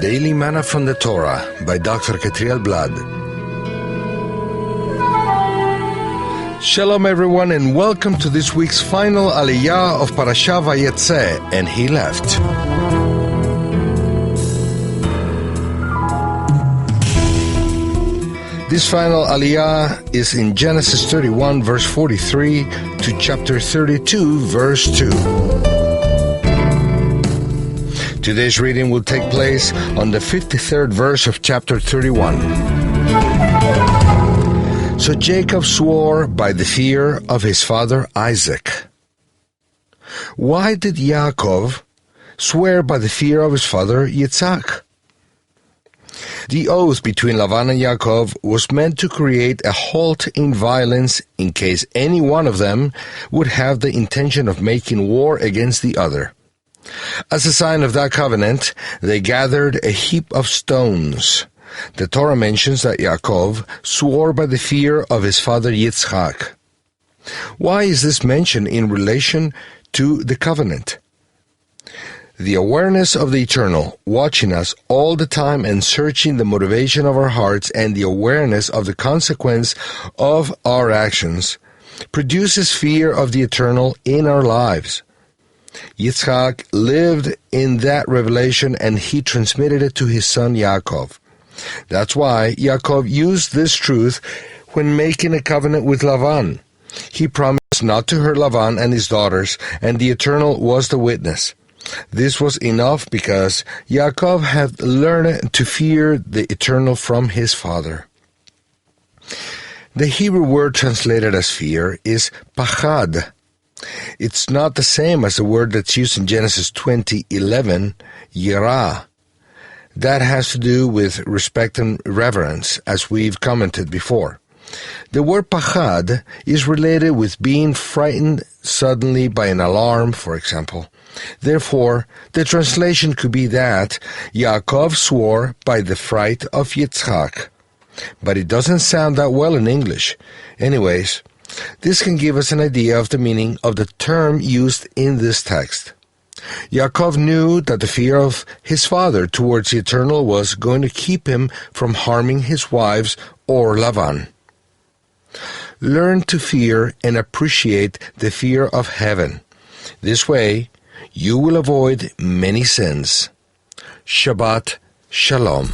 Daily Manna from the Torah by Dr Ketriel Blad. Shalom everyone, and welcome to this week's final aliyah of Parashat Vayetseh, and he left. This final aliyah is in Genesis 31 verse 43 to chapter 32 verse 2. Today's reading will take place on the 53rd verse of chapter 31. So Jacob swore by the fear of his father Isaac. Why did Yaakov swear by the fear of his father Yitzhak? The oath between Lavan and Yaakov was meant to create a halt in violence in case any one of them would have the intention of making war against the other. As a sign of that covenant, they gathered a heap of stones. The Torah mentions that Yaakov swore by the fear of his father Yitzhak. Why is this mentioned in relation to the covenant? The awareness of the Eternal, watching us all the time and searching the motivation of our hearts, and the awareness of the consequence of our actions, produces fear of the Eternal in our lives. Yitzhak lived in that revelation, and he transmitted it to his son Yaakov. That's why Yaakov used this truth when making a covenant with Lavan. He promised not to hurt Lavan and his daughters, and the Eternal was the witness. This was enough because Yaakov had learned to fear the Eternal from his father. The Hebrew word translated as fear is pachad. It's not the same as the word that's used in Genesis 20:11, yirah. That has to do with respect and reverence, as we've commented before. The word pachad is related with being frightened suddenly by an alarm, for example. Therefore, the translation could be that Yaakov swore by the fright of Yitzhak. But it doesn't sound that well in English. Anyways, this can give us an idea of the meaning of the term used in this text. Yaakov knew that the fear of his father towards the Eternal was going to keep him from harming his wives or Lavan. Learn to fear and appreciate the fear of heaven. This way, you will avoid many sins. Shabbat Shalom.